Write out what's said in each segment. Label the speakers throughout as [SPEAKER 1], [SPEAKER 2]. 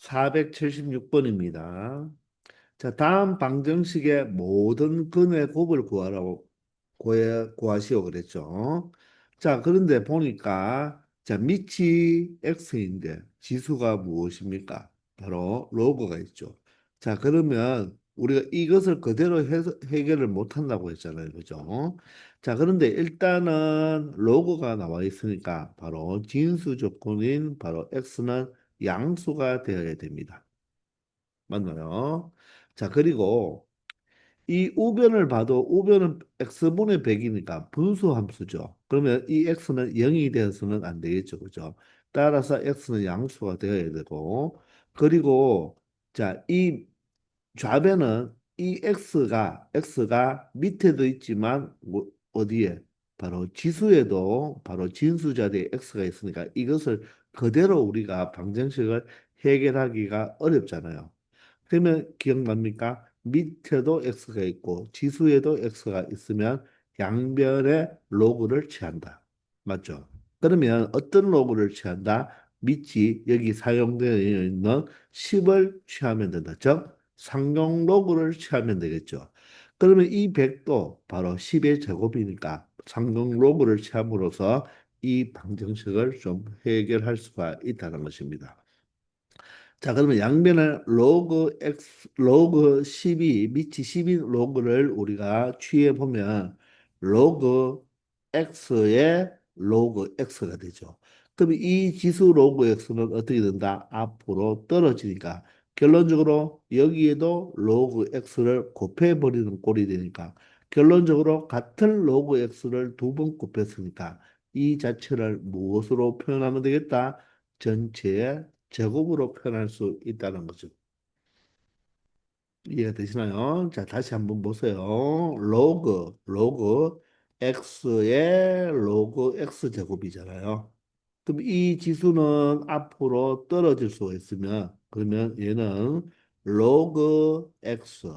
[SPEAKER 1] 476번입니다. 자, 다음 방정식의 모든 근의 곱을 구하라고 구하시오 그랬죠. 자, 그런데 보니까 자, 밑이 x인데 지수가 무엇입니까? 바로 로그가 있죠. 자, 그러면 우리가 이것을 그대로 해결을 못 한다고 했잖아요. 그죠? 자, 그런데 일단은 로그가 나와 있으니까 바로 진수 조건인 바로 x는 양수가 되어야 됩니다. 맞나요? 자, 그리고 이 우변을 봐도 우변은 x분의 100이니까 분수 함수죠. 그러면 이 x는 0이 되어서는 안 되겠죠. 그죠? 따라서 x는 양수가 되어야 되고, 그리고 자, 이 좌변은 이 x가 밑에도 있지만 어디에? 바로 지수에도 바로 진수자리에 x가 있으니까 이것을 그대로 우리가 방정식을 해결하기가 어렵잖아요. 그러면 기억납니까? 밑에도 x가 있고 지수에도 x가 있으면 양변의 로그를 취한다. 맞죠? 그러면 어떤 로그를 취한다? 밑이 여기 사용되어 있는 10을 취하면 된다. 즉 상용 로그를 취하면 되겠죠. 그러면 이 100도 바로 10의 제곱이니까 상용 로그를 취함으로써 이 방정식을 좀 해결할 수가 있다는 것입니다. 자, 그러면 양변을 로그 x 로그 12 밑이 12 로그를 우리가 취해 보면 로그 x의 로그 x가 되죠. 그럼 이 지수 로그 x는 어떻게 된다? 앞으로 떨어지니까 결론적으로 여기에도 로그 x를 곱해 버리는 꼴이 되니까 결론적으로 같은 로그 x를 두 번 곱했으니까 이 자체를 무엇으로 표현하면 되겠다? 전체의 제곱으로 표현할 수 있다는 거죠. 이해가 되시나요? 자, 다시 한번 보세요. 로그 x의 로그 x 제곱이잖아요. 그럼 이 지수는 앞으로 떨어질 수가 있으면 그러면 얘는 로그 x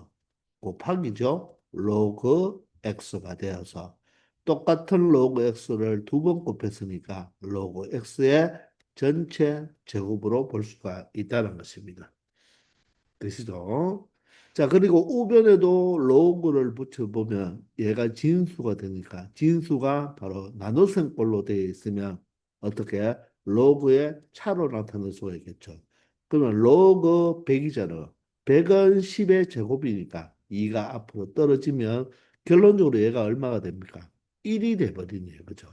[SPEAKER 1] 곱하기죠. 로그 x가 되어서 똑같은 로그 x를 두 번 곱했으니까 로그 x의 전체 제곱으로 볼 수가 있다는 것입니다. 되시죠? 자, 그리고 우변에도 로그를 붙여보면 얘가 진수가 되니까 진수가 바로 나눗셈꼴로 되어 있으면 어떻게 로그의 차로 나타낼 수가 있겠죠. 그러면 로그 100이잖아. 100은 10의 제곱이니까 2가 앞으로 떨어지면 결론적으로 얘가 얼마가 됩니까? 1이 돼버리네요. 그죠?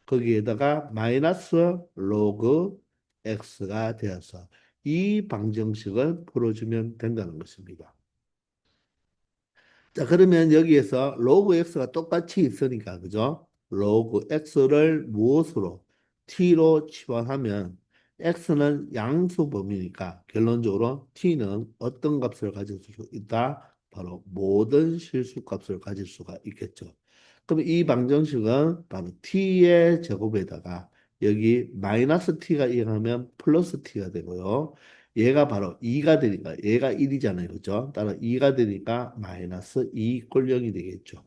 [SPEAKER 1] 거기에다가 마이너스 로그 x가 되어서 이 방정식을 풀어주면 된다는 것입니다. 자, 그러면 여기에서 로그 x가 똑같이 있으니까, 그죠? 로그 x를 무엇으로? t로 치환하면 x는 양수 범위니까 결론적으로 t는 어떤 값을 가질 수 있다? 바로 모든 실수 값을 가질 수가 있겠죠. 그럼 이 방정식은 바로 t의 제곱에다가 여기 마이너스 t가 이행하면 플러스 t가 되고요. 얘가 바로 2가 되니까 얘가 1이잖아요. 그죠? 따라 2가 되니까 마이너스 2 꼴 0이 되겠죠.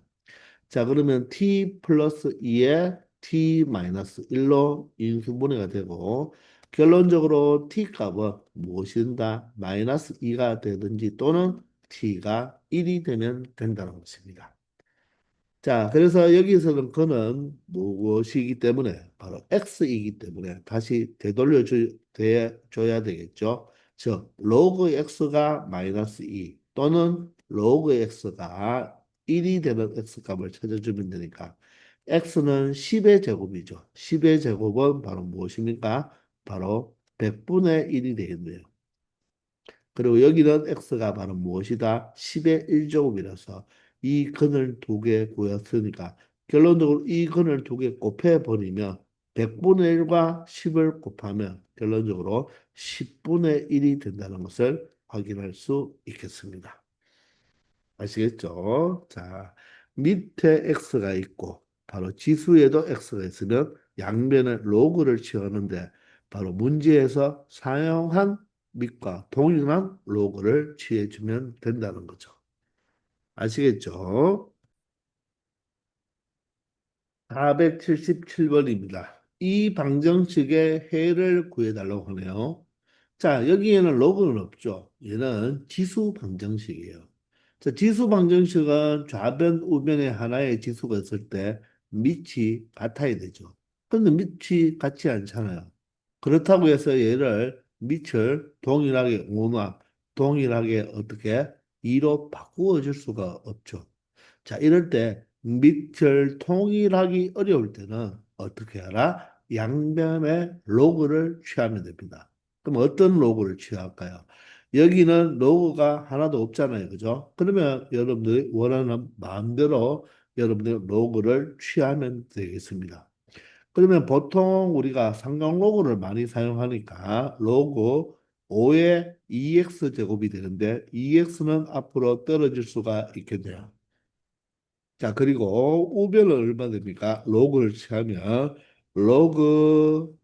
[SPEAKER 1] 자, 그러면 t 플러스 2에 t 마이너스 1로 인수분해가 되고 결론적으로 t 값은 무엇인다? 마이너스 2가 되든지 또는 t가 1이 되면 된다는 것입니다. 자, 그래서 여기서는 그는 무엇이기 때문에 바로 x이기 때문에 다시 줘야 되겠죠. 즉, 로그 x가 마이너스 2 또는 로그 x가 1이 되는 x값을 찾아주면 되니까 x는 10의 제곱이죠. 10의 제곱은 바로 무엇입니까? 바로 100분의 1이 되겠네요. 그리고 여기는 x가 바로 무엇이다? 10의 1제곱이라서 이 근을 두 개 구했으니까 결론적으로 이 근을 두 개 곱해버리면 100분의 1과 10을 곱하면 결론적으로 10분의 1이 된다는 것을 확인할 수 있겠습니다. 아시겠죠? 자, 밑에 x가 있고 바로 지수에도 x가 있으면 양변에 로그를 취하는데 바로 문제에서 사용한 밑과 동일한 로그를 취해주면 된다는 거죠. 아시겠죠? 477번입니다. 이 방정식의 해를 구해달라고 하네요. 자, 여기에는 로그는 없죠. 얘는 지수 방정식이에요. 자, 지수 방정식은 좌변, 우변에 하나의 지수가 있을 때 밑이 같아야 되죠. 근데 밑이 같지 않잖아요. 그렇다고 해서 얘를 밑을 동일하게 5나 동일하게 어떻게 2로 바꾸어 줄 수가 없죠. 자, 이럴 때 밑을 통일하기 어려울 때는 어떻게 하라? 양변의 로그를 취하면 됩니다. 그럼 어떤 로그를 취할까요? 여기는 로그가 하나도 없잖아요. 그죠? 그러면 여러분들이 원하는 마음대로 여러분들 로그를 취하면 되겠습니다. 그러면 보통 우리가 삼각 로그를 많이 사용하니까 로그 5의 2x 제곱이 되는데 2x는 앞으로 떨어질 수가 있겠네요. 자, 그리고 우변은 얼마 됩니까? 로그를 취하면 로그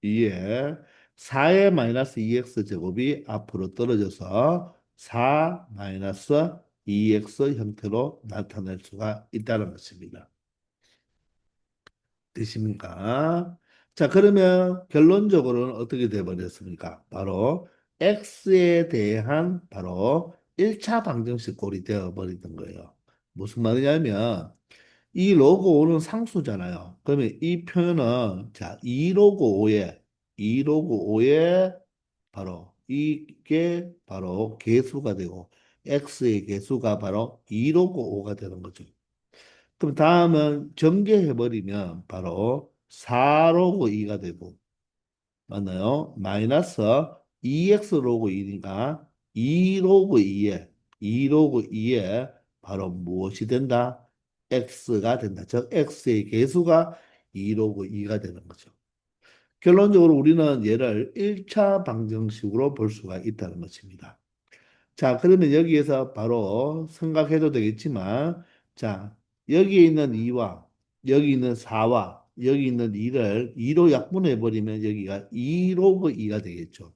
[SPEAKER 1] 2에 4의 마이너스 2x 제곱이 앞으로 떨어져서 4 마이너스 2x 형태로 나타낼 수가 있다는 것입니다. 되십니까? 자, 그러면 결론적으로는 어떻게 돼버렸습니까? 바로 x에 대한 바로 1차 방정식 꼴이 되어버리던 거예요. 무슨 말이냐면 이 로그 5는 상수잖아요. 그러면 이 표현은 자, 2 로그 5에 2 로그 5에 바로 이게 바로 개수가 되고 x의 개수가 바로 2 로그 5가 되는 거죠. 그럼 다음은 전개해버리면 바로 4 로그 2가 되고 맞나요? 마이너스 2x 로그 2니까 2 로그 2에 2 로그 2에 바로 무엇이 된다? x가 된다. 즉 x의 개수가 2 로그 2가 되는 거죠. 결론적으로 우리는 얘를 1차 방정식으로 볼 수가 있다는 것입니다. 자, 그러면 여기에서 바로 생각해도 되겠지만, 자, 여기에 있는 2와 여기 있는 4와 여기 있는 2를 2로 약분해 버리면 여기가 2 로그 2가 되겠죠.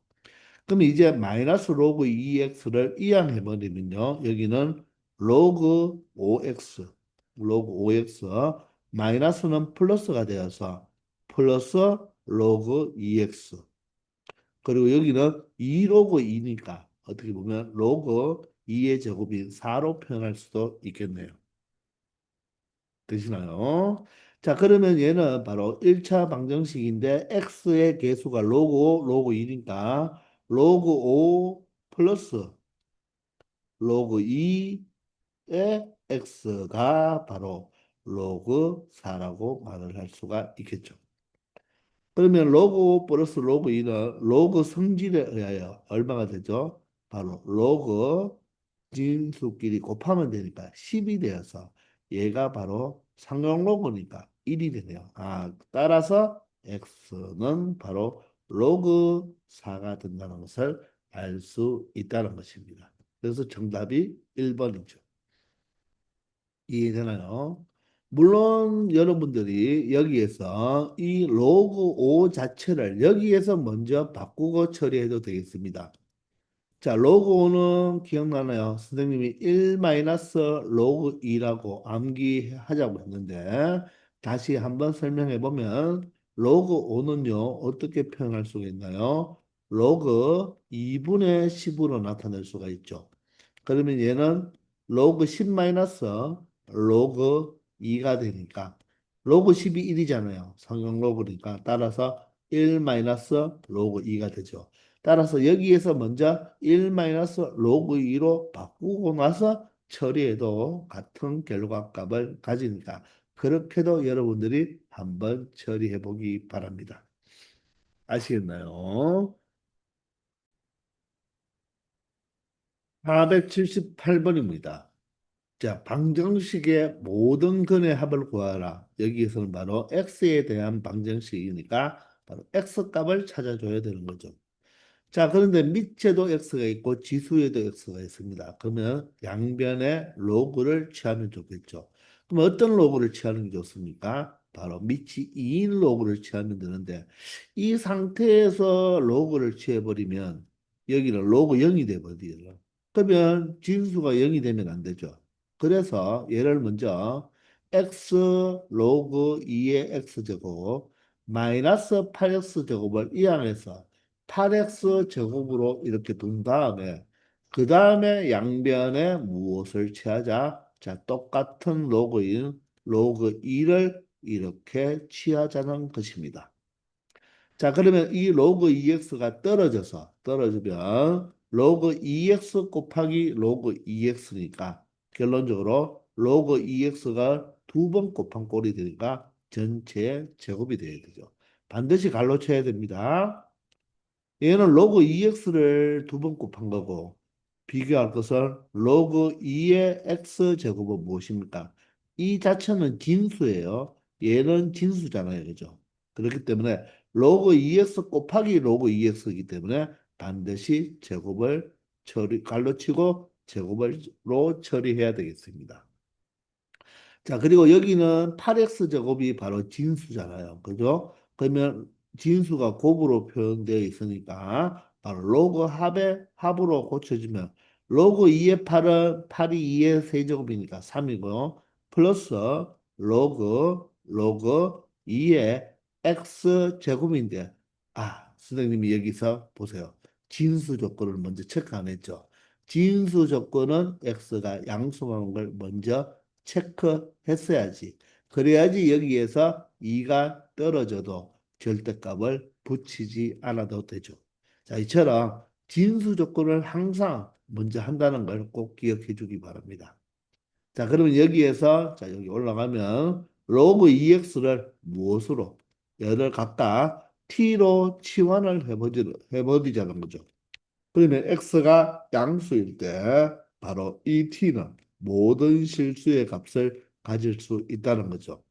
[SPEAKER 1] 그럼 이제 마이너스 로그 2x를 이항해 버리면요. 여기는 로그 5x, 로그 5x 마이너스는 플러스가 되어서 플러스 로그 2x 그리고 여기는 2 로그 2니까 어떻게 보면 로그 2의 제곱이 4로 표현할 수도 있겠네요. 되시나요? 자, 그러면 얘는 바로 1차 방정식인데 x의 개수가 로그 5, 로그 1이니까 로그 5 플러스 로그 2의 x가 바로 로그 4라고 말을 할 수가 있겠죠. 그러면 로그 플러스 로그 2는 로그 성질에 의하여 얼마가 되죠? 바로 로그 진수끼리 곱하면 되니까 10이 되어서 얘가 바로 상용 로그니까 1이 되네요. 아, 따라서 x는 바로 로그 4가 된다는 것을 알 수 있다는 것입니다. 그래서 정답이 1번이죠. 이해되나요? 물론 여러분들이 여기에서 이 로그 5 자체를 여기에서 먼저 바꾸고 처리해도 되겠습니다. 자, 로그 5는 기억나나요? 선생님이 1 마이너스 로그 2라고 암기하자고 했는데 다시 한번 설명해 보면 로그 5는요 어떻게 표현할 수가 있나요? 로그 2분의 10으로 나타낼 수가 있죠. 그러면 얘는 로그 10 마이너스 로그 2가 되니까 로그 10이 1이잖아요. 성형 로그니까 따라서 1 마이너스 로그 2가 되죠. 따라서 여기에서 먼저 1 마이너스 로그 2로 바꾸고 나서 처리해도 같은 결과값을 가지니까 그렇게도 여러분들이 한번 처리해 보기 바랍니다. 아시겠나요? 478번입니다. 자, 방정식의 모든 근의 합을 구하라. 여기에서는 바로 x에 대한 방정식이니까 바로 x 값을 찾아줘야 되는 거죠. 자, 그런데 밑에도 x가 있고 지수에도 x가 있습니다. 그러면 양변의 로그를 취하면 좋겠죠. 그럼 어떤 로그를 취하는 게 좋습니까? 바로 밑이 2인 로그를 취하면 되는데 이 상태에서 로그를 취해버리면 여기는 로그 0이 돼버려요. 그러면 진수가 0이 되면 안 되죠. 그래서 얘를 먼저 x 로그 2의 x제곱 마이너스 8x 제곱을 이항해서 8x 제곱으로 이렇게 둔 다음에 그 다음에 양변에 무엇을 취하자? 자, 똑같은 로그인 로그 2를 이렇게 취하자는 것입니다. 자, 그러면 이 로그 2x가 떨어지면 로그 2x 곱하기 로그 2x니까 결론적으로 로그 2x가 두 번 곱한 꼴이 되니까 전체 제곱이 돼야 되죠. 반드시 갈로 쳐야 됩니다. 얘는 로그 2x를 두 번 곱한 거고 비교할 것은 로그 2의 x 제곱은 무엇입니까? 이 자체는 진수예요. 얘는 진수잖아요. 그죠? 그렇기 때문에 로그 2x 곱하기 로그 2x이기 때문에 반드시 제곱을 갈로 치고 제곱으로 처리해야 되겠습니다. 자, 그리고 여기는 8x 제곱이 바로 진수잖아요. 그죠? 그러면 진수가 곱으로 표현되어 있으니까 바로 로그 합으로 고쳐주면 로그 2의 8은 8이 2의 세제곱이니까 3이고요. 플러스 로그 2의 x 제곱인데 선생님이 여기서 보세요. 진수 조건을 먼저 체크 안 했죠. 진수 조건은 x가 양수라는 걸 먼저 체크했어야지. 그래야지 여기에서 2가 떨어져도 절대값을 붙이지 않아도 되죠. 자, 이처럼 진수 조건을 항상 먼저 한다는 걸 꼭 기억해 주기 바랍니다. 자, 그러면 여기에서 자, 여기 올라가면 로그 2x를 무엇으로 얘를 각각 t로 치환을 해버리자는 거죠. 그러면 x가 양수일 때 바로 이 t는 모든 실수의 값을 가질 수 있다는 거죠.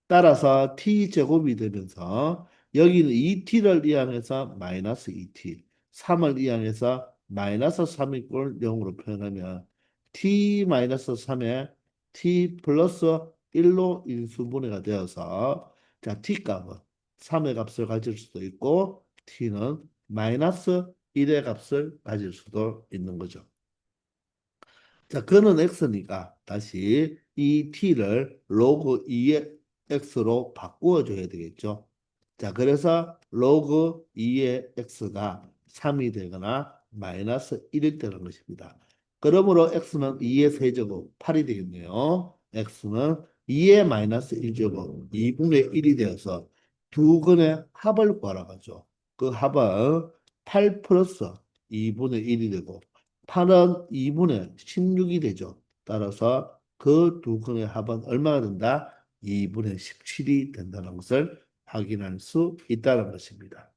[SPEAKER 1] 따라서 t제곱이 되면서 여기는 2t를 이항해서 마이너스 2t, 3을 이항해서 마이너스 3이 꼴 0으로 표현하면 t 마이너스 3에 t 플러스 1로 인수분해가 되어서 자, t 값은 3의 값을 가질 수도 있고 t는 마이너스 1의 값을 가질 수도 있는 거죠. 자, 그는 x니까 다시 이 t를 로그 2의 x로 바꾸어 줘야 되겠죠. 자, 그래서 로그 2의 x가 3이 되거나 마이너스 1이 되는 것입니다. 그러므로 x는 2의 세제곱 8이 되겠네요. x는 2의 마이너스 1제곱 2분의 1이 되어서 두 근의 합을 구하라고 하죠. 그 합은 8 플러스 2분의 1이 되고 8은 2분의 16이 되죠. 따라서 그 두 근의 합은 얼마가 된다? 2분의 17이 된다는 것을 확인할 수 있다는 것입니다.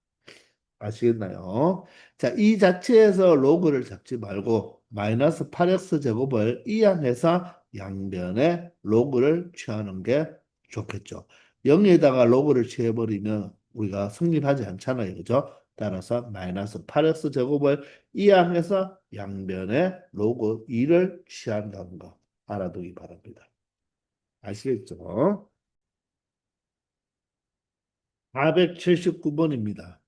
[SPEAKER 1] 아시겠나요? 자, 이 자체에서 로그를 잡지 말고 마이너스 8x 제곱을 이항해서 양변에 로그를 취하는 게 좋겠죠. 0에다가 로그를 취해버리면 우리가 성립하지 않잖아요. 그죠? 따라서 마이너스 8x 제곱을 이항해서 양변에 로그 2를 취한다는 거 알아두기 바랍니다. 아시겠죠? 479번입니다.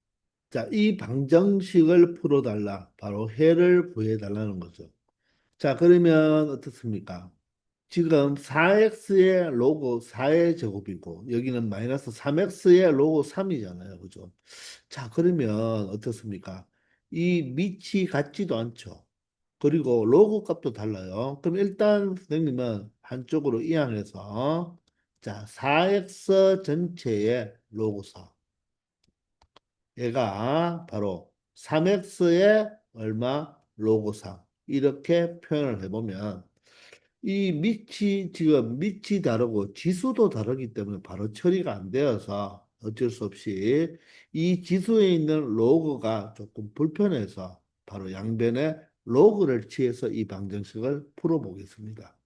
[SPEAKER 1] 자, 이 방정식을 풀어달라. 바로 해를 구해달라는 거죠. 자, 그러면 어떻습니까? 지금 4x의 로그 4의 제곱이고 여기는 마이너스 3x의 로그 3이잖아요. 그죠? 자, 그러면 어떻습니까? 이 밑이 같지도 않죠. 그리고 로그 값도 달라요. 그럼 일단 선생님은 한쪽으로 이항해서 자, 4x 전체의 로그 4. 얘가 바로 3x의 얼마 로그 3 이렇게 표현을 해보면 이 지금 밑이 다르고 지수도 다르기 때문에 바로 처리가 안 되어서 어쩔 수 없이 이 지수에 있는 로그가 조금 불편해서 바로 양변에 로그를 취해서 이 방정식을 풀어보겠습니다.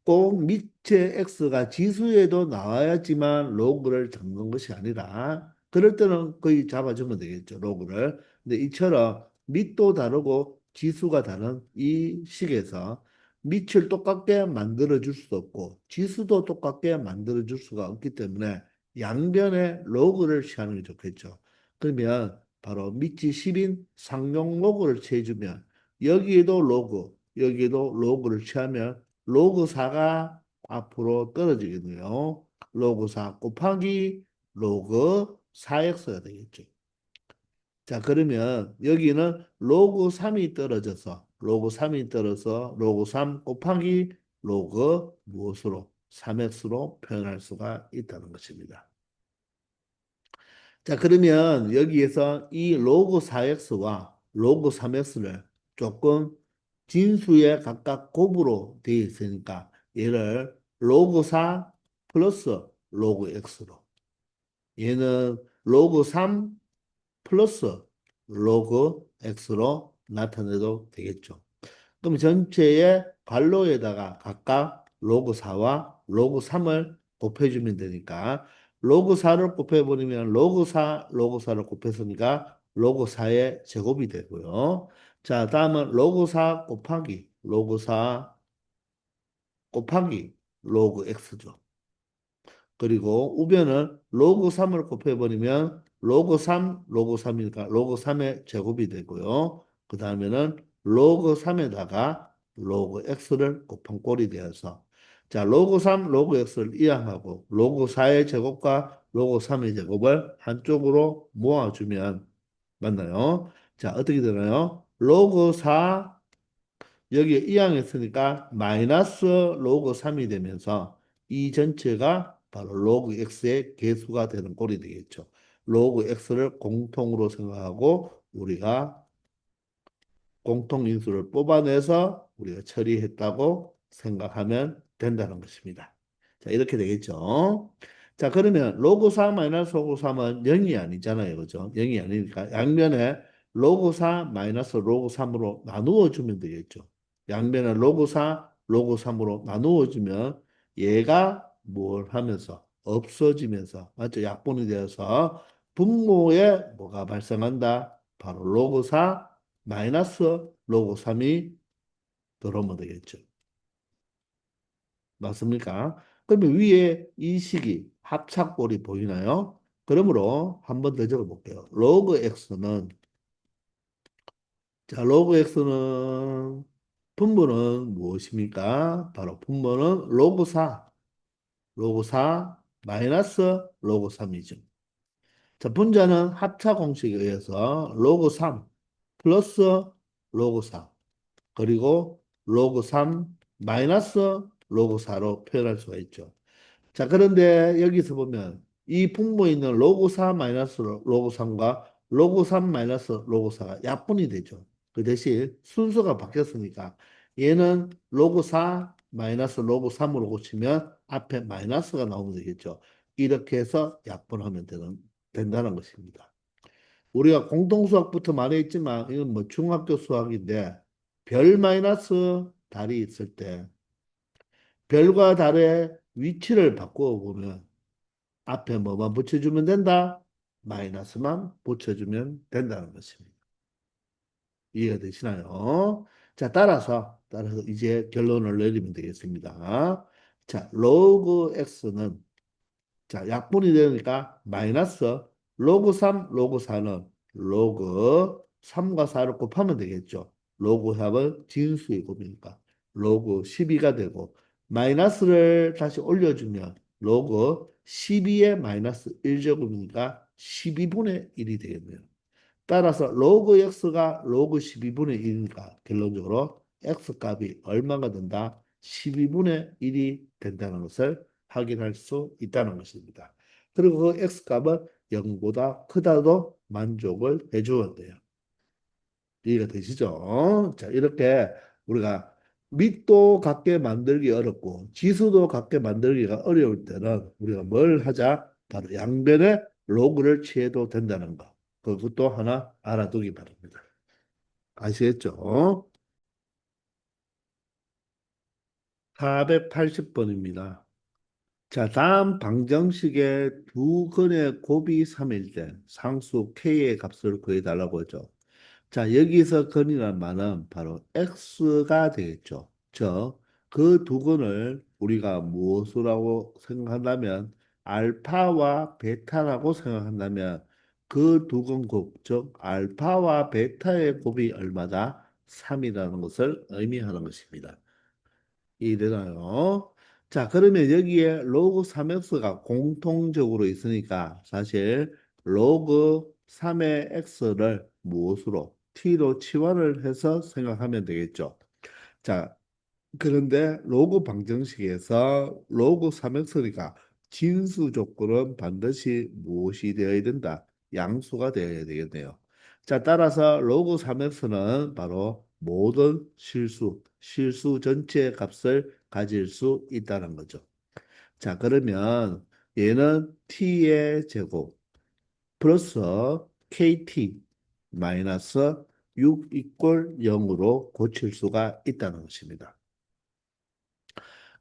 [SPEAKER 1] 꼭 밑에 x가 지수에도 나와야지만 로그를 잡는 것이 아니라 그럴 때는 거의 잡아주면 되겠죠. 로그를. 근데 이처럼 밑도 다르고 지수가 다른 이 식에서 밑을 똑같게 만들어 줄 수도 없고 지수도 똑같게 만들어 줄 수가 없기 때문에 양변에 로그를 취하는 게 좋겠죠. 그러면 바로 밑이 10인 상용 로그를 취해주면 여기에도 로그를 취하면 로그 4가 앞으로 떨어지겠네요. 로그 4 곱하기 로그 4x가 되겠죠. 자, 그러면 여기는 로그 3이 떨어져서 로그 3이 떨어서 로그 3 곱하기 로그 무엇으로? 3x로 표현할 수가 있다는 것입니다. 자, 그러면 여기에서 이 로그 4x와 로그 3x를 조금 진수에 각각 곱으로 되어 있으니까 얘를 로그 4 플러스 로그 x로 얘는 로그 3 플러스 로그 x로 나타내도 되겠죠. 그럼 전체의 괄호에다가 각각 로그 4와 로그 3을 곱해주면 되니까 로그 4를 곱해버리면 로그 4, 로그 4를 곱했으니까 로그 4의 제곱이 되고요. 자, 다음은 로그 4 곱하기 로그 4 곱하기 로그 x죠. 그리고 우변을 로그 3을 곱해버리면 로그 3, 로그 3이니까 로그 3의 제곱이 되고요. 그 다음에는 로그 3에다가 로그 x를 곱한 꼴이 되어서 자, 로그 3, 로그 x를 이항하고 로그 4의 제곱과 로그 3의 제곱을 한쪽으로 모아주면 맞나요? 자, 어떻게 되나요? 로그 4 여기에 이항했으니까 마이너스 로그 3이 되면서 이 전체가 바로 로그 x의 개수가 되는 꼴이 되겠죠. 로그 x를 공통으로 생각하고 우리가 공통인수를 뽑아내서 우리가 처리했다고 생각하면 된다는 것입니다. 자, 이렇게 되겠죠. 자, 그러면 로그 4 마이너스 로그 3은 0이 아니잖아요. 그죠? 0이 아니니까 양면에 로그 4 마이너스 로그 3으로 나누어 주면 되겠죠. 양면에 로그 4, 로그 3으로 나누어 주면 얘가 뭘 하면서 없어지면서 맞죠? 약분이 되어서 분모에 뭐가 발생한다? 바로 로그 4 마이너스 로그 3이 들어오면 되겠죠. 맞습니까? 그러면 위에 이 식이 합착꼴이 보이나요? 그러므로 한 번 더 적어볼게요. 로그 x는 자, 로그 x는 분모는 무엇입니까? 바로 분모는 로그 4, 로그 4 마이너스 로그 3이죠. 자, 분자는 합차 공식에 의해서 로그 3 플러스 로그 4 그리고 로그 3 마이너스 로그 4로 표현할 수가 있죠. 자, 그런데 여기서 보면 이 분모에 있는 로그 4 마이너스 로그 3과 로그 3 마이너스 로그 4가 약분이 되죠. 그 대신 순서가 바뀌었으니까 얘는 로그 4 마이너스 로그 3으로 고치면 앞에 마이너스가 나오면 되겠죠. 이렇게 해서 약분하면 된다는 것입니다. 우리가 공통수학부터 많이 했지만 이건 뭐 중학교 수학인데 별 마이너스 달이 있을 때 별과 달의 위치를 바꾸어 보면 앞에 뭐만 붙여주면 된다? 마이너스만 붙여주면 된다는 것입니다. 이해가 되시나요? 자, 따라서 이제 결론을 내리면 되겠습니다. 자, 로그 x는 자, 약분이 되니까 마이너스 로그 3, 로그 4는 로그 3과 4를 곱하면 되겠죠. 로그 3은 진수의 곱이니까 로그 12가 되고 마이너스를 다시 올려주면 로그 12의 마이너스 1제곱이니까 12분의 1이 되겠네요. 따라서 로그 x가 로그 12분의 1이니까 결론적으로 x 값이 얼마가 된다? 12분의 1이 된다는 것을 확인할 수 있다는 것입니다. 그리고 그 x 값은 0보다 크다도 만족을 해주었대요. 이해가 되시죠? 자, 이렇게 우리가 밑도 같게 만들기 어렵고 지수도 같게 만들기가 어려울 때는 우리가 뭘 하자? 바로 양변에 로그를 취해도 된다는 거. 그것도 하나 알아두기 바랍니다. 아시겠죠? 480번입니다. 자, 다음 방정식의 두 근의 곱이 3일 때 상수 k의 값을 구해달라고 하죠. 자, 여기서 근이란 말은 바로 x가 되겠죠. 즉, 그 두 근을 우리가 무엇이라고 생각한다면 알파와 베타라고 생각한다면 그 두 근 곱, 즉 알파와 베타의 곱이 얼마다? 3이라는 것을 의미하는 것입니다. 이해되나요? 자, 그러면 여기에 로그 3x가 공통적으로 있으니까 사실 로그 3의 x를 무엇으로? t로 치환을 해서 생각하면 되겠죠. 자, 그런데 로그 방정식에서 로그 3x니까 진수 조건은 반드시 무엇이 되어야 된다? 양수가 되어야 되겠네요. 자, 따라서 로그 3x는 바로 모든 실수 전체 값을 가질 수 있다는 거죠. 자, 그러면 얘는 t의 제곱 플러스 kt 마이너스 6 이꼴 0으로 고칠 수가 있다는 것입니다.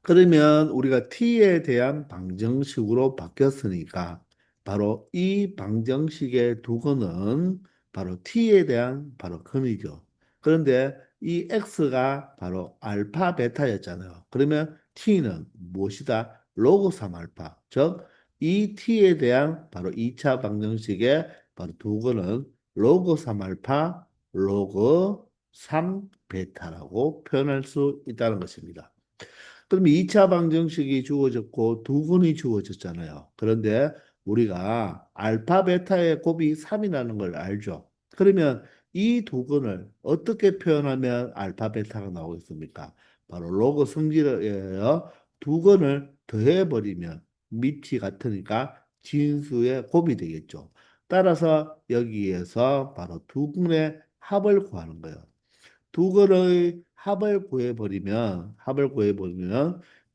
[SPEAKER 1] 그러면 우리가 t에 대한 방정식으로 바뀌었으니까 바로 이 방정식의 두거는 바로 t에 대한 바로 근이죠. 그런데 이 x가 바로 알파 베타였잖아요. 그러면 t는 무엇이다? 로그 3알파. 즉, 이 t에 대한 바로 2차 방정식의 바로 두거는 로그 3알파, 로그 3 베타라고 표현할 수 있다는 것입니다. 그럼 2차 방정식이 주어졌고 두근이 주어졌잖아요. 그런데 우리가 알파 베타의 곱이 3이라는 걸 알죠. 그러면 이 두근을 어떻게 표현하면 알파 베타가 나오겠습니까? 바로 로그 성질이에요. 두근을 더해버리면 밑이 같으니까 진수의 곱이 되겠죠. 따라서 여기에서 바로 두근의 합을 구하는 거예요. 두 거의 합을 구해버리면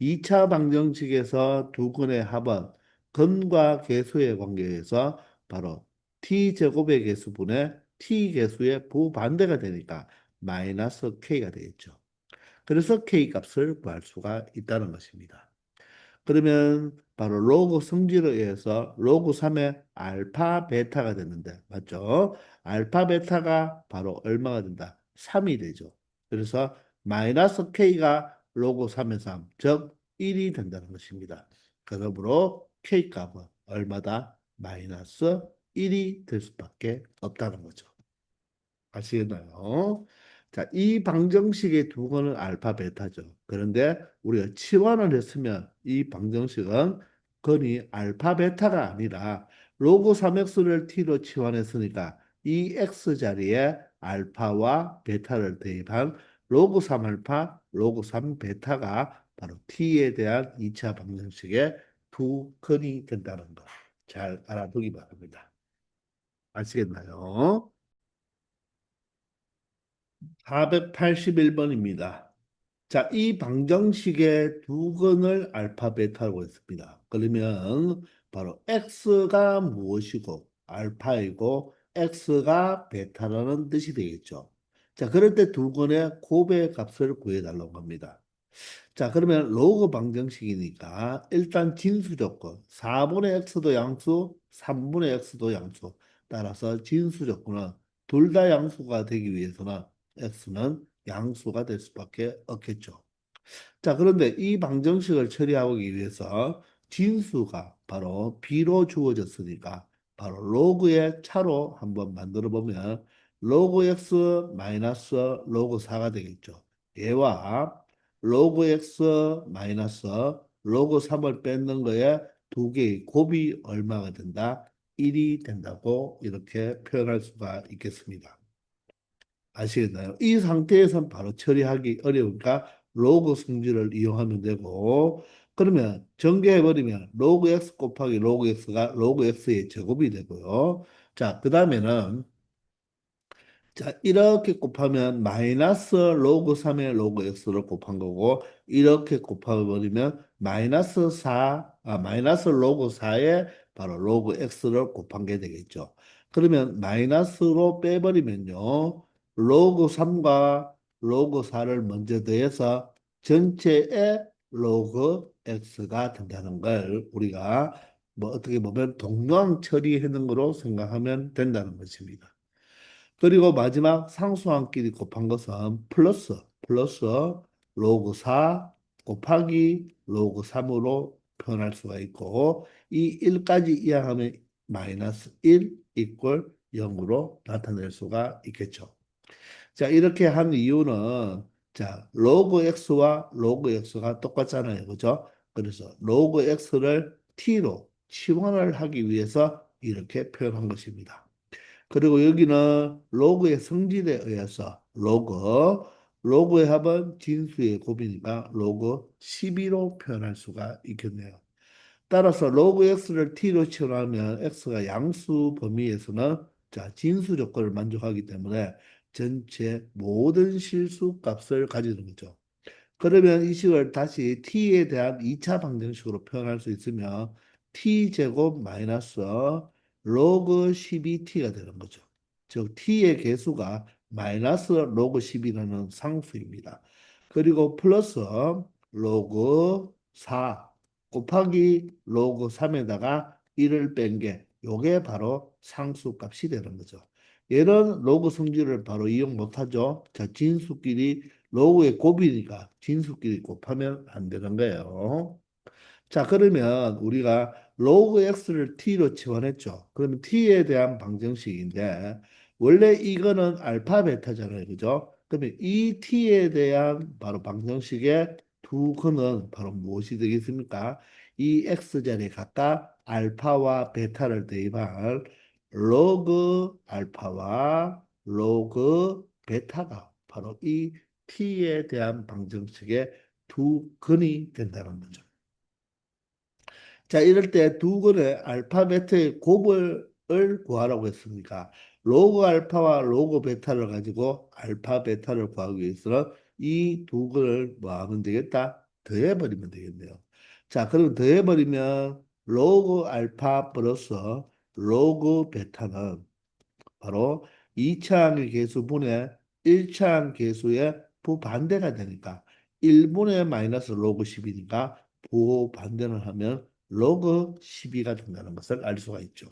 [SPEAKER 1] 2차 방정식에서 두 근의 합은 근과 계수의 관계에서 바로 t제곱의 계수분의 t계수의 부반대가 되니까 마이너스 k가 되겠죠. 그래서 k 값을 구할 수가 있다는 것입니다. 그러면 바로 로그 성질에 의해서 로그 3의 알파 베타가 되는데 맞죠? 알파 베타가 바로 얼마가 된다? 3이 되죠. 그래서 마이너스 k가 로그 3의 3, 즉 1이 된다는 것입니다. 그러므로 k 값은 얼마다? 마이너스 1이 될 수밖에 없다는 거죠. 아시겠나요? 자, 이 방정식의 두 거는 알파, 베타죠. 그런데 우리가 치환을 했으면 이 방정식은 건이 알파, 베타가 아니라 로그 3x를 t로 치환했으니까 이 x 자리에 알파와 베타를 대입한 로그 3알파, 로그 3베타가 바로 t에 대한 2차 방정식의 두 건이 된다는 거. 잘 알아두기 바랍니다. 아시겠나요? 481번입니다. 자, 이 방정식의 두 근을 알파, 베타라고 했습니다. 그러면 바로 x가 무엇이고 알파이고 x가 베타라는 뜻이 되겠죠. 자, 그럴 때 두 근의 곱의 값을 구해달라고 합니다. 자, 그러면 로그 방정식이니까 일단 진수 조건 4분의 x도 양수, 3분의 x도 양수. 따라서 진수 조건은 둘 다 양수가 되기 위해서는 x는 양수가 될 수밖에 없겠죠. 자, 그런데 이 방정식을 처리하기 위해서 진수가 바로 b로 주어졌으니까 바로 로그의 차로 한번 만들어 보면 로그 x 마이너스 로그 4가 되겠죠. 얘와 로그 x 마이너스 로그 3을 뺏는 거에 두 개의 곱이 얼마가 된다? 1이 된다고 이렇게 표현할 수가 있겠습니다. 아시겠나요? 이 상태에선 바로 처리하기 어려우니까 로그 성질을 이용하면 되고 그러면 전개해버리면 로그 x 곱하기 로그 x가 로그 x의 제곱이 되고요. 자, 그 다음에는 자, 이렇게 곱하면 마이너스 로그 3의 로그 x를 곱한 거고 이렇게 곱해버리면 마이너스 로그 4의 바로 로그 x를 곱한 게 되겠죠. 그러면 마이너스로 빼버리면요. 로그 3과 로그 4를 먼저 더해서 전체의 로그 x가 된다는 걸 우리가 뭐 어떻게 보면 동량 처리하는 거로 생각하면 된다는 것입니다. 그리고 마지막 상수함끼리 곱한 것은 플러스 로그 4 곱하기 로그 3으로 표현할 수가 있고 이 1까지 이항하면 마이너스 1 이꼴 0으로 나타낼 수가 있겠죠. 자, 이렇게 한 이유는 자, 로그 x와 로그 x가 똑같잖아요. 그죠? 그래서 로그 x를 t로 치환을 하기 위해서 이렇게 표현한 것입니다. 그리고 여기는 로그의 성질에 의해서 로그의 합은 진수의 곱이니까 로그 12로 표현할 수가 있겠네요. 따라서 로그 x를 t로 치환하면 x가 양수 범위에서는 자, 진수 조건을 만족하기 때문에 전체 모든 실수 값을 가지는 거죠. 그러면 이 식을 다시 t에 대한 2차 방정식으로 표현할 수 있으면 t제곱 마이너스 로그 12t가 되는 거죠. 즉 t의 개수가 마이너스 로그 10이라는 상수입니다. 그리고 플러스 로그 4 곱하기 로그 3에다가 1을 뺀 게 요게 바로 상수 값이 되는 거죠. 얘는 로그 성질을 바로 이용 못하죠. 자, 진수끼리 로우의 곱이니까 진수끼리 곱하면 안 되는 거예요. 자, 그러면 우리가 로그 x를 t로 치환했죠. 그러면 t에 대한 방정식인데 원래 이거는 알파 베타잖아요. 그죠? 그러면 이 t에 대한 바로 방정식의 두 근은 바로 무엇이 되겠습니까? 이 x자리에 각각 알파와 베타를 대입할 로그 알파와 로그 베타가 바로 이 t에 대한 방정식의 두 근이 된다는 거죠. 자, 이럴 때 두 근의 알파벳의 곱을 구하라고 했으니까 로그 알파와 로그 베타를 가지고 알파 베타를 구하기 위해서는 이 두 근을 뭐 하면 되겠다? 더해버리면 되겠네요. 자, 그럼 더해버리면 로그 알파 플러스 로그 베타는 바로 2차항의 개수분의 1차항 개수의 부반대가 되니까 1분의 마이너스 로그 10이니까 부반대를 하면 로그 12가 된다는 것을 알 수가 있죠.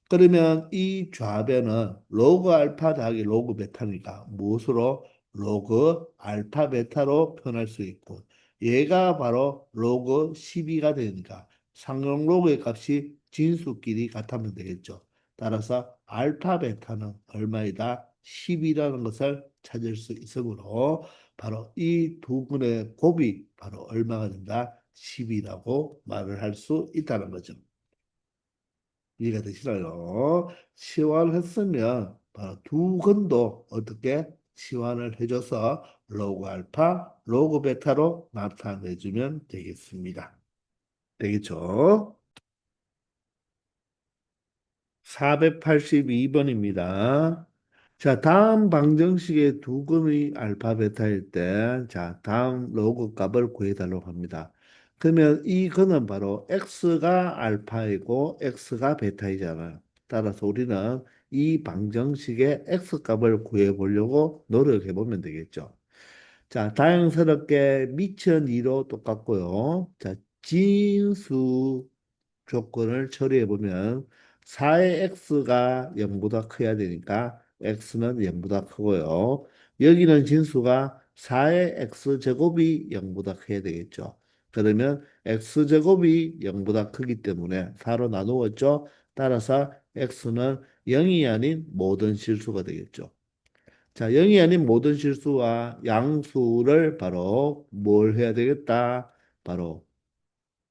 [SPEAKER 1] 그러면 이 좌변은 로그 알파 더하기 로그 베타니까 무엇으로 로그 알파 베타로 표현할 수 있고 얘가 바로 로그 12가 되니까 상용 로그의 값이 진수끼리 같으면 되겠죠. 따라서 알파 베타는 얼마이다? 10이라는 것을 찾을 수 있으므로 바로 이 두 분의 곱이 바로 얼마가 된다? 10이라고 말을 할 수 있다는 거죠. 이해가 되시나요? 치환했으면 바로 두 근도 어떻게 치환을 해줘서 로그 알파, 로그 베타로 나타내주면 되겠습니다. 되겠죠? 482번입니다. 자, 다음 방정식의 두 근의 알파, 베타일 때, 자, 다음 로그 값을 구해달라고 합니다. 그러면 이 근은 바로 x가 알파이고 x가 베타이잖아요. 따라서 우리는 이 방정식의 x 값을 구해보려고 노력해 보면 되겠죠. 자, 다양스럽게 미천 2로 똑같고요. 자, 진수 조건을 처리해 보면 4의 x가 0보다 커야 되니까 x는 0보다 크고요. 여기는 진수가 4의 x제곱이 0보다 커야 되겠죠. 그러면 x제곱이 0보다 크기 때문에 4로 나누었죠. 따라서 x는 0이 아닌 모든 실수가 되겠죠. 자, 0이 아닌 모든 실수와 양수를 바로 뭘 해야 되겠다? 바로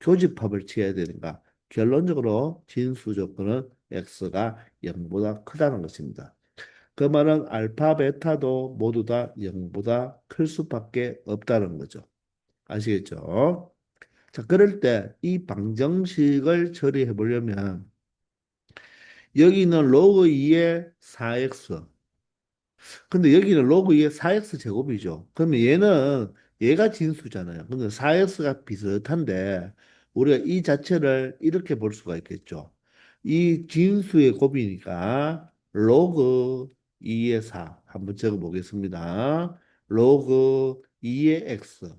[SPEAKER 1] 교집합을 취해야 되는가? 결론적으로 진수 조건은 x가 0보다 크다는 것입니다. 그 말은 알파, 베타도 모두 다 0보다 클 수밖에 없다는 거죠. 아시겠죠? 자, 그럴 때 이 방정식을 처리해 보려면 여기 있는 로그 2의 4x 근데 여기는 로그 2의 4x 제곱이죠. 그러면 얘가 진수잖아요. 근데 4x가 비슷한데 우리가 이 자체를 이렇게 볼 수가 있겠죠. 이 진수의 곱이니까 로그 2의 4 한번 적어 보겠습니다. 로그 2의 x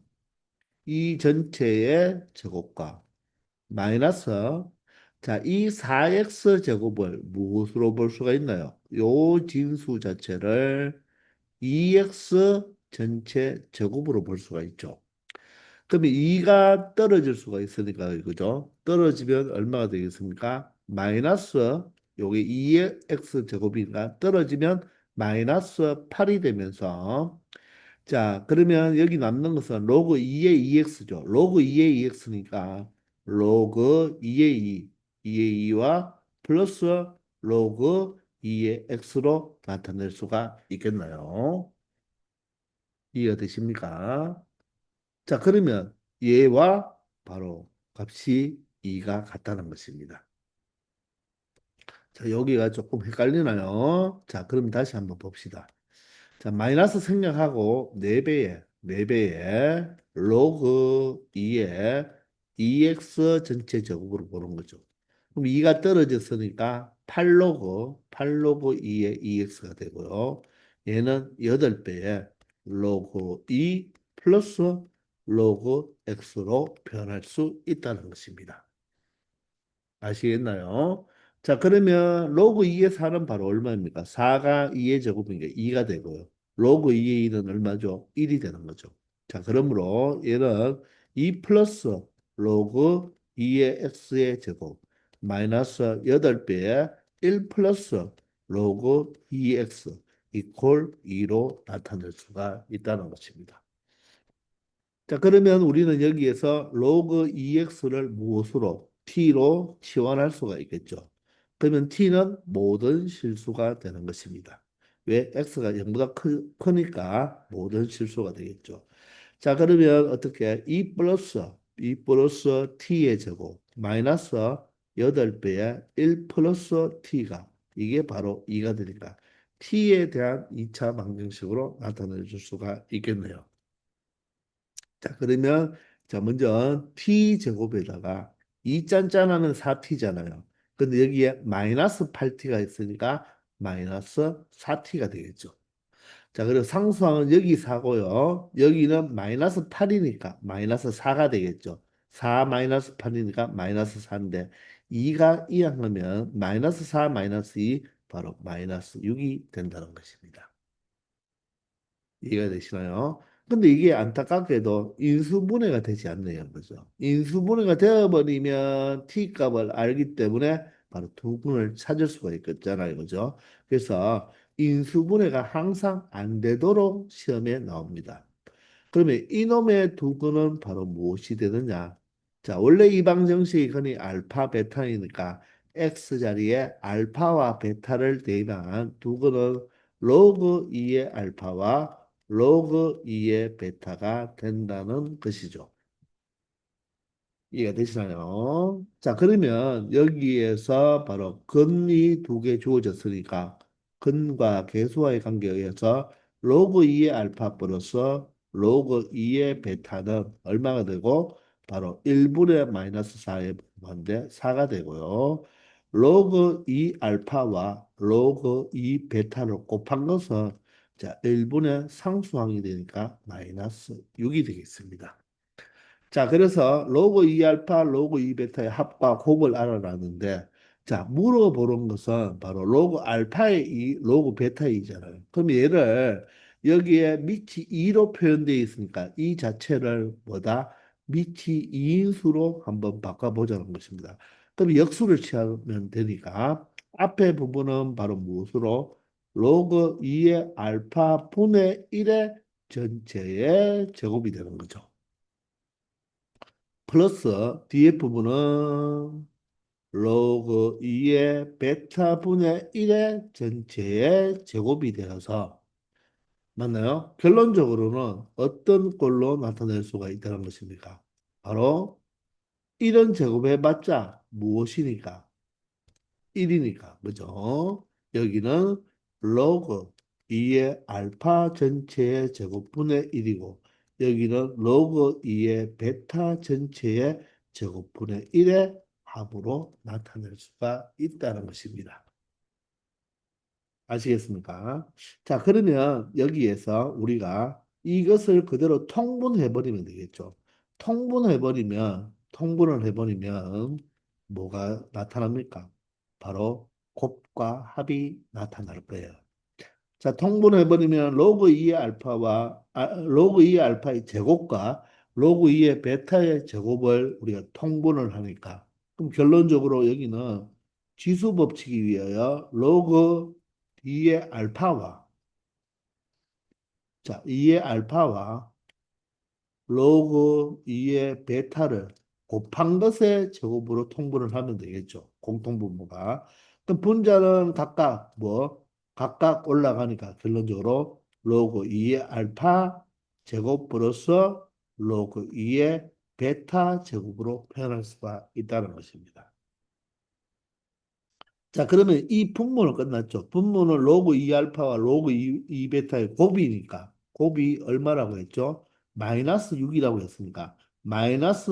[SPEAKER 1] 이 전체의 제곱과 마이너스 자, 이 4x 제곱을 무엇으로 볼 수가 있나요? 요 진수 자체를 2x 전체 제곱으로 볼 수가 있죠. 그러면 2가 떨어질 수가 있으니까 그죠? 떨어지면 얼마가 되겠습니까? 마이너스 요게 2x 제곱이니까 떨어지면 마이너스 8이 되면서 자, 그러면 여기 남는 것은 로그 2의 2x죠. 로그 2의 2x니까 로그 2의 2, 2의 2와 플러스 로그 2의 x로 나타낼 수가 있겠나요? 이해가 되십니까? 자, 그러면 얘와 바로 값이 2가 같다는 것입니다. 자, 여기가 조금 헷갈리나요? 자, 그럼 다시 한번 봅시다. 자, 마이너스 생략하고 4배에 로그 2의 2x 전체 제곱으로 보는 거죠. 그럼 2가 떨어졌으니까 8로그 2의 2x가 되고요. 얘는 8배에 로그 2 플러스 로그 x로 표현할 수 있다는 것입니다. 아시겠나요? 자, 그러면 로그 2의 4는 바로 얼마입니까? 4가 2의 제곱이니까 2가 되고요. 로그 2의 1은 얼마죠? 1이 되는 거죠. 자, 그러므로 얘는 2 플러스 로그 2의 x의 제곱 마이너스 8배의 1 플러스 로그 2x 이퀄 2로 나타낼 수가 있다는 것입니다. 자, 그러면 우리는 여기에서 로그 2x를 무엇으로? t로 치환할 수가 있겠죠. 그러면 t는 모든 실수가 되는 것입니다. 왜? x가 0보다 크니까 모든 실수가 되겠죠. 자, 그러면 어떻게? 2 플러스 t의 제곱 마이너스 8배의 1 플러스 t가 이게 바로 2가 되니까 t에 대한 2차 방정식으로 나타내 줄 수가 있겠네요. 자, 그러면 자, 먼저 t 제곱에다가 2 짠짠하면 4t잖아요. 근데 여기에 마이너스 8t가 있으니까 마이너스 4t가 되겠죠. 자, 그리고 상수항은 여기 4고요. 여기는 마이너스 8이니까 마이너스 4가 되겠죠. 4 마이너스 8이니까 마이너스 4인데 2가 이항하면 마이너스 4 마이너스 2 바로 마이너스 6이 된다는 것입니다. 이해가 되시나요? 근데 이게 안타깝게도 인수분해가 되지 않네요. 그죠? 인수분해가 되어버리면 t값을 알기 때문에 바로 두 분을 찾을 수가 있겠잖아요. 그죠? 그래서 인수분해가 항상 안 되도록 시험에 나옵니다. 그러면 이놈의 두 근은 바로 무엇이 되느냐? 자, 원래 이 방정식이 근이 알파, 베타이니까 x 자리에 알파와 베타를 대입한 두 근은 로그 2의 알파와 로그 2의 베타가 된다는 것이죠. 이해가 되시나요? 자, 그러면 여기에서 바로 근이 두 개 주어졌으니까 근과 계수와의 관계에 의해서 로그 2의 알파 플러스 로그 2의 베타는 얼마가 되고 바로 1분의 마이너스 4의 분모인데 4가 되고요. 로그 2 알파와 로그 2 베타를 곱한 것은 자, 1분의 상수항이 되니까 마이너스 6이 되겠습니다. 자, 그래서 로그 2알파, 로그 2베타의 합과 곱을 알아놨는데, 자, 물어보는 것은 바로 로그 알파의 2, 로그 베타의 2잖아요. 그럼 얘를 여기에 밑이 2로 표현되어 있으니까 이 자체를 뭐다? 밑이 2인수로 한번 바꿔보자는 것입니다. 그럼 역수를 취하면 되니까 앞에 부분은 바로 무엇으로? 로그 2의 알파 분의 1의 전체의 제곱이 되는 거죠. 플러스 뒤에 부분은 로그 2의 베타분의 1의 전체의 제곱이 되어서 맞나요? 결론적으로는 어떤 꼴로 나타낼 수가 있다는 것입니까? 바로 이런 제곱해봤자 무엇이니까? 1이니까 그죠? 여기는 로그 2의 알파 전체의 제곱분의 1이고 여기는 로그 2의 베타 전체의 제곱분의 1의 합으로 나타낼 수가 있다는 것입니다. 아시겠습니까? 자, 그러면 여기에서 우리가 이것을 그대로 통분해버리면 되겠죠. 통분을 해버리면 뭐가 나타납니까? 바로 곱과 합이 나타날 거예요. 자, 통분해버리면 로그 2의 알파와 로그 2의 알파의 제곱과 로그 2의 베타의 제곱을 우리가 통분을 하니까 그럼 결론적으로 여기는 지수 법칙에 의하여 로그 2의 알파와 자, 2의 알파와 로그 2의 베타를 곱한 것의 제곱으로 통분을 하면 되겠죠. 공통분모가. 그럼 분자는 각각 뭐 각각 올라가니까 결론적으로 로그 2의 알파 제곱 플러스 로그 2의 베타 제곱으로 표현할 수가 있다는 것입니다. 자, 그러면 이 분모는 끝났죠. 분모는 로그 2 알파와 로그 2 베타의 곱이니까 곱이 얼마라고 했죠? 마이너스 6이라고 했으니까 마이너스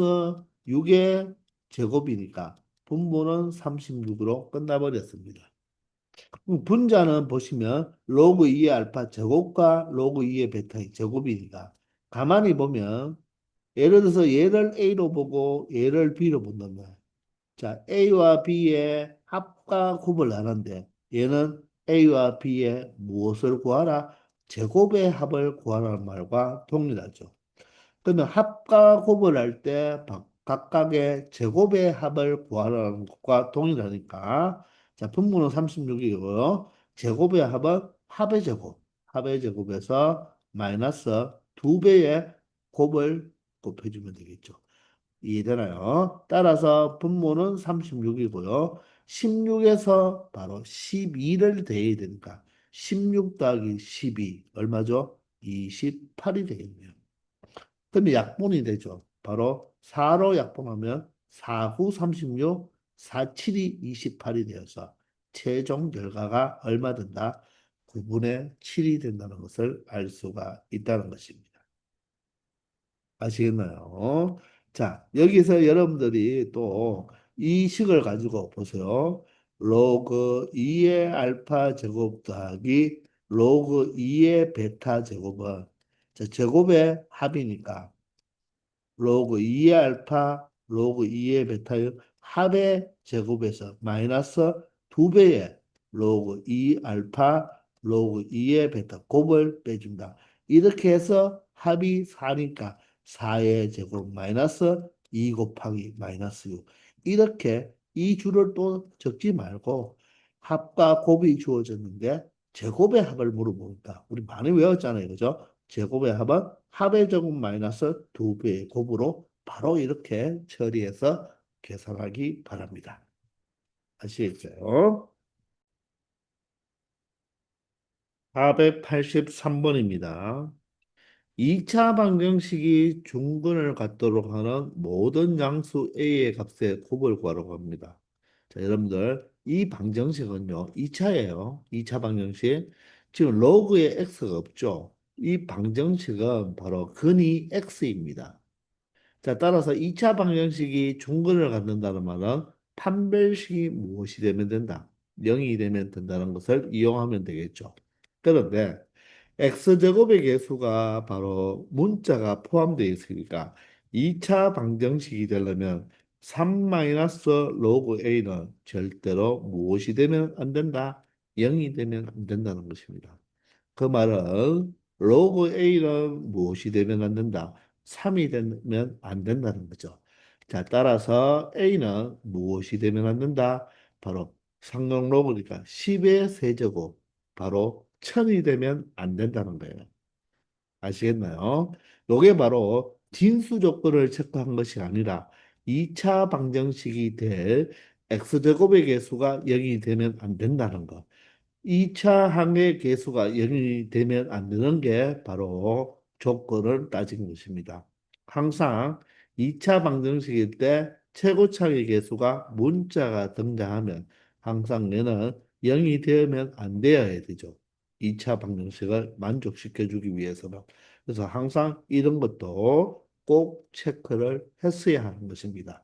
[SPEAKER 1] 6의 제곱이니까 분모는 36으로 끝나버렸습니다. 분자는 보시면 로그 2의 알파 제곱과 로그 2의 베타의 제곱이니까 가만히 보면 예를 들어서 얘를 A로 보고 얘를 B로 본다면 자, A와 B의 합과 곱을 나눴는데 얘는 A와 B의 무엇을 구하라? 제곱의 합을 구하라는 말과 동일하죠. 그러면 합과 곱을 할 때 각각의 제곱의 합을 구하라는 것과 동일하니까 자, 분모는 36이고요. 제곱의 합은 합의 제곱. 합의 제곱에서 마이너스 2배의 곱을 곱해주면 되겠죠. 이해되나요? 따라서 분모는 36이고요. 16에서 바로 12를 더해야 되니까 16 더하기 12 얼마죠? 28이 되겠네요. 그러면 약분이 되죠. 바로 4로 약분하면 4, 9, 36, 4, 7이 28이 되어서 최종 결과가 얼마 된다? 9분의 7이 된다는 것을 알 수가 있다는 것입니다. 아시겠나요? 자, 여기서 여러분들이 또 이 식을 가지고 보세요. 로그 2의 알파 제곱 더하기 로그 2의 베타 제곱은 자, 제곱의 합이니까 로그 2의 알파, 로그 2의 베타의 합의 제곱에서 마이너스 2배의 로그 2 알파, 로그 2의 베타 곱을 빼준다. 이렇게 해서 합이 4니까 4의 제곱 마이너스 2 곱하기 마이너스 6. 이렇게 이 줄을 또 적지 말고 합과 곱이 주어졌는데 제곱의 합을 물어보니까 우리 많이 외웠잖아요. 그죠? 제곱의 합은 합의 제곱 마이너스 2배의 곱으로 바로 이렇게 처리해서 계산하기 바랍니다. 아시겠어요? 483번입니다. 2차 방정식이 중근을 갖도록 하는 모든 양수 A의 값의 곱을 구하라고 합니다. 자, 여러분들, 이 방정식은요, 2차예요. 2차 방정식. 지금 로그에 x가 없죠. 이 방정식은 바로 근이 x입니다. 자, 따라서 2차 방정식이 중근을 갖는다는 말은 판별식이 무엇이 되면 된다. 0이 되면 된다는 것을 이용하면 되겠죠. 그런데 x제곱의 개수가 바로 문자가 포함되어 있으니까 2차 방정식이 되려면 3 로그 a는 절대로 무엇이 되면 안 된다? 0이 되면 안 된다는 것입니다. 그 말은 로그 A는 무엇이 되면 안 된다? 3이 되면 안 된다는 거죠. 자, 따라서 A는 무엇이 되면 안 된다? 바로 상용 로그니까 10의 세제곱, 바로 1000이 되면 안 된다는 거예요. 아시겠나요? 요게 바로 진수 조건을 체크한 것이 아니라 2차 방정식이 될 x제곱의 개수가 0이 되면 안 된다는 것. 2차 항의 개수가 0이 되면 안 되는 게 바로 조건을 따진 것입니다. 항상 2차 방정식일 때 최고차의 개수가 문자가 등장하면 항상 얘는 0이 되면 안 되어야 되죠. 2차 방정식을 만족시켜 주기 위해서는. 그래서 항상 이런 것도 꼭 체크를 했어야 하는 것입니다.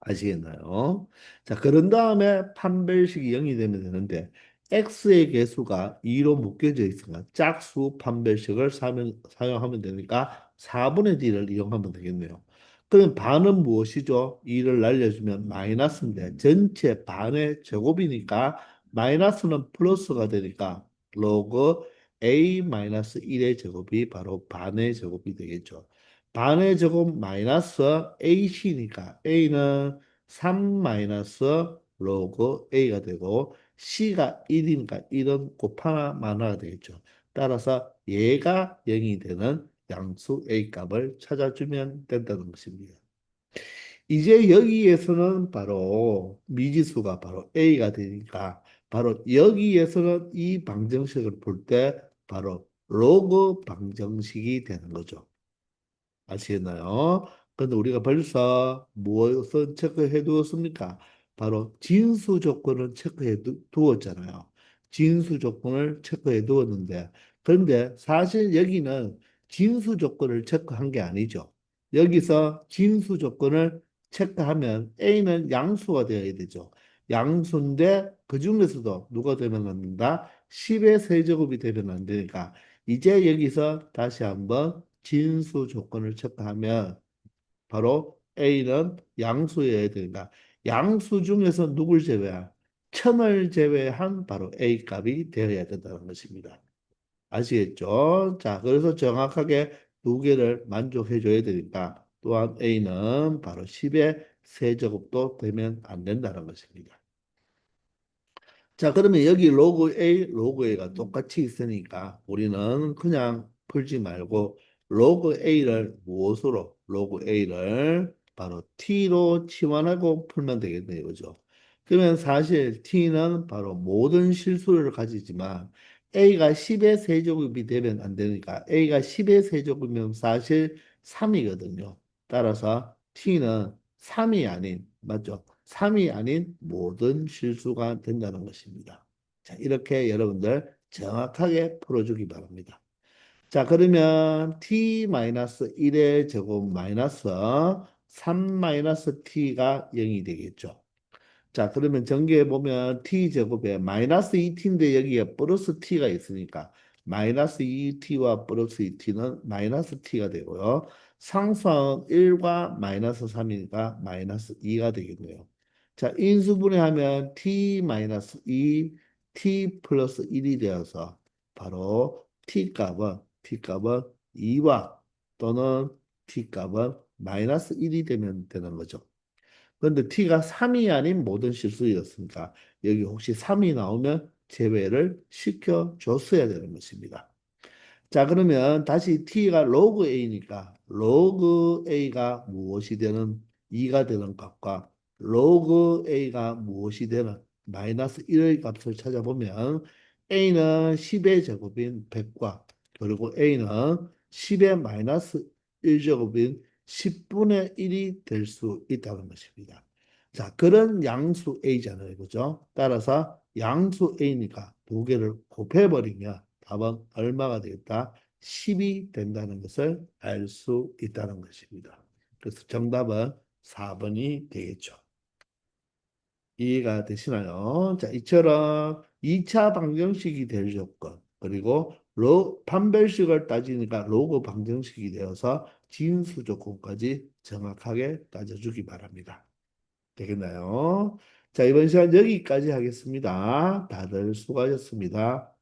[SPEAKER 1] 아시겠나요? 자, 그런 다음에 판별식이 0이 되면 되는데 x의 개수가 2로 묶여져 있으니까 짝수 판별식을 사용하면 되니까 4분의 d를 이용하면 되겠네요. 그럼 반은 무엇이죠? 2를 날려주면 마이너스인데 전체 반의 제곱이니까 마이너스는 플러스가 되니까 로그 a 마이너스 1의 제곱이 바로 반의 제곱이 되겠죠. 반의 제곱 마이너스 ac니까 a는 3 마이너스 로그 a가 되고 c가 1이니까 1은 곱하나 마나가 되겠죠. 따라서 얘가 0이 되는 양수 a 값을 찾아주면 된다는 것입니다. 이제 여기에서는 바로 미지수가 바로 A가 되니까 바로 여기에서는 이 방정식을 풀 때 바로 로그 방정식이 되는 거죠. 아시겠나요? 근데 우리가 벌써 무엇을 체크해 두었습니까? 바로 진수 조건을 체크해 두었잖아요. 진수 조건을 체크해 두었는데, 그런데 사실 여기는 진수 조건을 체크한 게 아니죠. 여기서 진수 조건을 체크하면 A는 양수가 되어야 되죠. 양수인데 그 중에서도 누가 되면 안 된다? 10의 세제곱이 되면 안 되니까 이제 여기서 다시 한번 진수 조건을 체크하면 바로 A는 양수여야 된다. 양수 중에서 누굴 제외한? 천을 제외한 바로 A 값이 되어야 된다는 것입니다. 아시겠죠? 자, 그래서 정확하게 두 개를 만족해 줘야 되니까 또한 A는 바로 10의 세제곱도 되면 안 된다는 것입니다. 자, 그러면 여기 로그 A, 로그 A가 똑같이 있으니까 우리는 그냥 풀지 말고 로그 A를 무엇으로? 로그 A를 바로 T로 치환하고 풀면 되겠네요. 그죠? 그러면 사실 T는 바로 모든 실수를 가지지만 A가 10의 세제곱이 되면 안 되니까 A가 10의 세제곱이면 사실 3이거든요. 따라서 T는 3이 아닌, 맞죠? 3이 아닌 모든 실수가 된다는 것입니다. 자, 이렇게 여러분들 정확하게 풀어주기 바랍니다. 자, 그러면 t-1의 제곱 마이너스 3-t가 0이 되겠죠. 자, 그러면 전개해 보면 t제곱에 마이너스 2t인데 여기에 플러스 t가 있으니까 마이너스 2t와 플러스 2t는 마이너스 t가 되고요. 상수항은 1과 마이너스 3이니까 마이너스 2가 되겠네요. 자, 인수분해하면 t 마이너스 2, t 플러스 1이 되어서 바로 t 값은 2와 또는 t값은 마이너스 1이 되면 되는 거죠. 그런데 t가 3이 아닌 모든 실수였으니까 여기 혹시 3이 나오면 제외를 시켜줬어야 되는 것입니다. 자, 그러면 다시 t가 로그 a니까 로그 a가 무엇이 되는 2가 되는 값과 로그 a가 무엇이 되는 마이너스 1의 값을 찾아보면 a는 10의 제곱인 100과 그리고 a는 10의 마이너스 1제곱인 10분의 1이 될 수 있다는 것입니다. 자, 그런 양수 a잖아요. 그죠? 따라서 양수 a니까 두 개를 곱해버리면 답은 얼마가 되겠다? 10이 된다는 것을 알 수 있다는 것입니다. 그래서 정답은 4번이 되겠죠. 이해가 되시나요? 자, 이처럼 2차 방정식이 될 조건, 그리고 판별식을 따지니까 로그 방정식이 되어서 진수 조건까지 정확하게 따져주기 바랍니다. 되겠나요? 자, 이번 시간 여기까지 하겠습니다. 다들 수고하셨습니다.